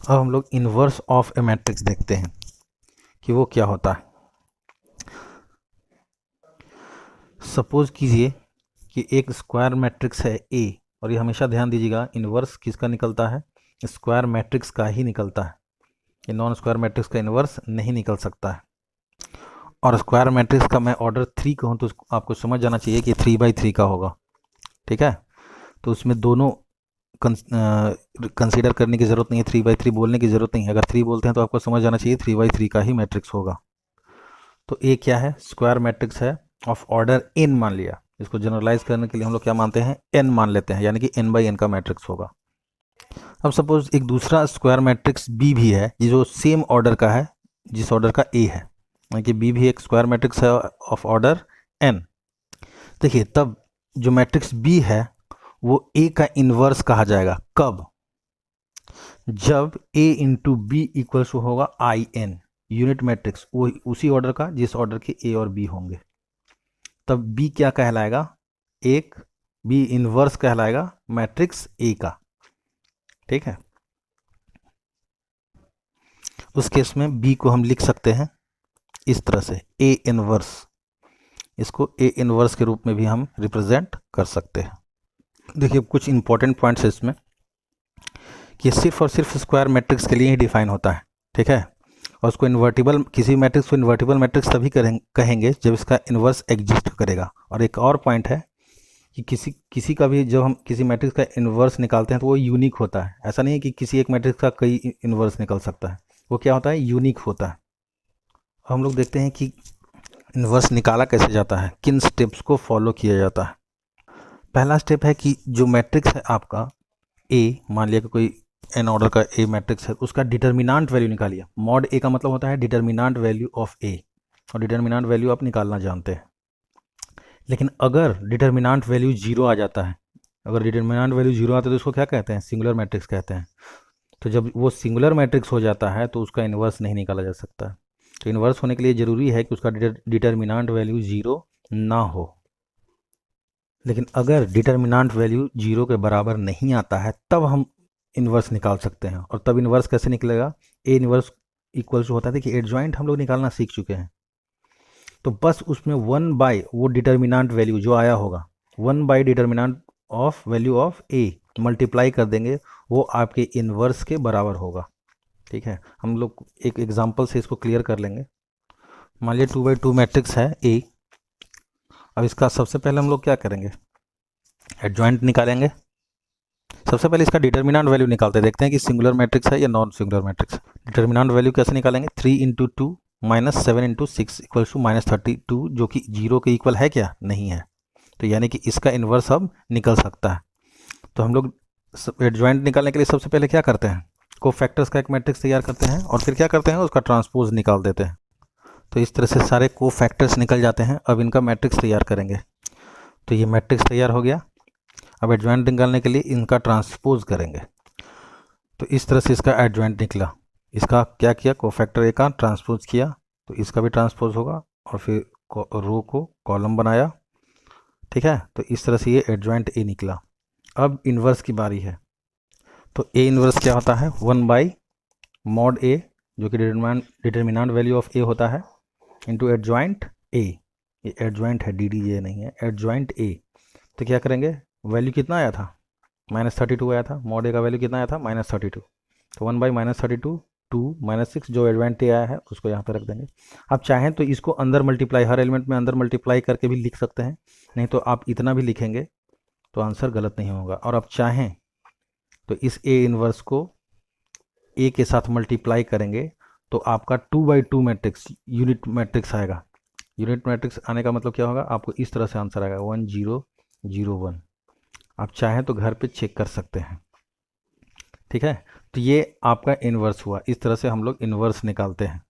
अब हम लोग इन्वर्स ऑफ ए मैट्रिक्स देखते हैं कि वो क्या होता है। सपोज कीजिए कि एक स्क्वायर मैट्रिक्स है ए, और ये हमेशा ध्यान दीजिएगा इन्वर्स किसका निकलता है, स्क्वायर मैट्रिक्स का ही निकलता है। ये नॉन स्क्वायर मैट्रिक्स का इन्वर्स नहीं निकल सकता है। और स्क्वायर मैट्रिक्स का मैं ऑर्डर 3 कहूँ तो आपको समझ जाना चाहिए कि 3/3 का होगा। ठीक है, तो उसमें दोनों कंसीडर करने की ज़रूरत नहीं है, 3/3 बोलने की ज़रूरत नहीं है। अगर 3 बोलते हैं तो आपको समझ जाना चाहिए 3/3 का ही मैट्रिक्स होगा। तो ए क्या है, स्क्वायर मैट्रिक्स है ऑफ ऑर्डर n मान लिया। इसको जनरलाइज करने के लिए हम लोग क्या मानते हैं, n मान लेते हैं, यानी कि n/n का मैट्रिक्स होगा। अब सपोज एक दूसरा स्क्वायर मैट्रिक्स b भी है जो सेम ऑर्डर का है जिस ऑर्डर का a है, यानी कि b भी एक स्क्वायर मैट्रिक्स है ऑफ ऑर्डर n। देखिए तब जो मैट्रिक्स b है वो a का इन्वर्स कहा जाएगा। कब, जब a इंटू बी इक्वल्स होगा in, यूनिट मैट्रिक्स वो उसी ऑर्डर का जिस ऑर्डर के a और b होंगे। तब b क्या कहलाएगा, एक b इन्वर्स कहलाएगा मैट्रिक्स a का। ठीक है, उस केस में b को हम लिख सकते हैं इस तरह से a इन्वर्स, इसको a इन्वर्स के रूप में भी हम रिप्रेजेंट कर सकते हैं। देखिए कुछ इंपॉर्टेंट पॉइंट्स है इसमें कि सिर्फ और सिर्फ स्क्वायर मैट्रिक्स के लिए ही डिफाइन होता है। ठीक है, और उसको इन्वर्टिबल, किसी मैट्रिक्स को इन्वर्टिबल मैट्रिक्स तभी कहेंगे जब इसका इन्वर्स एग्जिस्ट करेगा। और एक और पॉइंट है कि किसी का भी जब हम किसी मैट्रिक्स का इन्वर्स निकालते हैं तो वो यूनिक होता है। ऐसा नहीं है कि किसी एक मैट्रिक्स का कई इन्वर्स निकल सकता है, वो क्या होता है, यूनिक होता है। हम लोग देखते हैं कि इन्वर्स निकाला कैसे जाता है, किन स्टेप्स को फॉलो किया जाता है। पहला स्टेप है कि जो मैट्रिक्स है आपका ए, मान लिया कि कोई एन ऑर्डर का ए मैट्रिक्स है, उसका डिटर्मिनांट वैल्यू निकालिए। मॉड ए का मतलब होता है डिटर्मिनांट वैल्यू ऑफ ए, और डिटर्मिनांट वैल्यू आप निकालना जानते हैं। लेकिन अगर डिटर्मिनांट वैल्यू 0 आ जाता है, अगर डिटर्मिनांट वैल्यू 0 आता है तो उसको क्या कहते हैं, सिंगुलर मैट्रिक्स कहते हैं। तो जब वो सिंगुलर मैट्रिक्स हो जाता है तो उसका इन्वर्स नहीं निकाला जा सकता। तो इन्वर्स होने के लिए ज़रूरी है कि उसका डिटर्मिनांट वैल्यू 0 ना हो। लेकिन अगर डिटर्मिनांट वैल्यू 0 के बराबर नहीं आता है तब हम इन्वर्स निकाल सकते हैं। और तब इन्वर्स कैसे निकलेगा, ए इन्वर्स इक्वल्स होता है कि एडजॉइंट हम लोग निकालना सीख चुके हैं। तो बस उसमें 1/, वो डिटर्मिनांट वैल्यू जो आया होगा 1/, determinant of value of A multiply कर देंगे, वो आपके इन्वर्स के बराबर होगा। ठीक है, हम लोग एक एग्जांपल से इसको क्लियर कर लेंगे। मान लीजिए 2/2 मैट्रिक्स है ए। अब इसका सबसे पहले हम लोग क्या करेंगे, एडजॉइंट निकालेंगे। सबसे पहले इसका डिटर्मिनांट वैल्यू निकालते हैं, देखते हैं कि सिंगुलर मैट्रिक्स है या non singular matrix. Determinant value कैसे निकालेंगे, 3 into 2 minus 7 into 6 equals to -32, जो कि 0 के इक्वल है क्या, नहीं है। तो यानी कि इसका इन्वर्स अब निकल सकता है। तो हम लोग एडजॉइंट निकालने के लिए सबसे पहले क्या करते हैं, कोफैक्टर्स का एक मैट्रिक्स तैयार करते हैं और फिर क्या करते हैं, उसका ट्रांसपोज निकाल देते हैं। तो इस तरह से सारे कोफैक्टर्स निकल जाते हैं। अब इनका मैट्रिक्स तैयार करेंगे। तो ये मैट्रिक्स तैयार हो गया। अब एडजॉइंट निकालने के लिए इनका ट्रांसपोज करेंगे। तो इस तरह से इसका एडजॉइंट निकला। इसका क्या किया, कोफैक्टर ए का ट्रांसपोज किया, तो इसका भी ट्रांसपोज होगा, और फिर रो को कॉलम बनाया। ठीक है, तो इस तरह से ये एडजॉइंट ए निकला। अब इन्वर्स की बारी है। तो ए इन्वर्स क्या होता है, 1/, मॉड ए, जो कि डिटर्मिनांट वैल्यू ऑफ ए होता है, इंटू एडजॉइंट ए। ये एडजॉइंट है, DDJ नहीं है, एडजॉइंट ए। तो क्या करेंगे, वैल्यू कितना आया था, -32 आया था। मॉड ए का वैल्यू कितना आया था, -32। तो 1/, -32, 2 -6, जो एडजॉइंट ए आया है उसको यहाँ पे रख देंगे। आप चाहें तो इसको अंदर मल्टीप्लाई, हर एलिमेंट में अंदर मल्टीप्लाई करके भी लिख सकते हैं, नहीं तो आप इतना भी लिखेंगे तो आंसर गलत नहीं होगा। और आप चाहें तो इस ए इन्वर्स को ए के साथ मल्टीप्लाई करेंगे तो आपका 2/2 मैट्रिक्स यूनिट मैट्रिक्स आएगा। यूनिट मैट्रिक्स आने का मतलब क्या होगा, आपको इस तरह से आंसर आएगा 1 0 0 1। आप चाहें तो घर पे चेक कर सकते हैं। ठीक है, तो ये आपका इन्वर्स हुआ। इस तरह से हम लोग इन्वर्स निकालते हैं।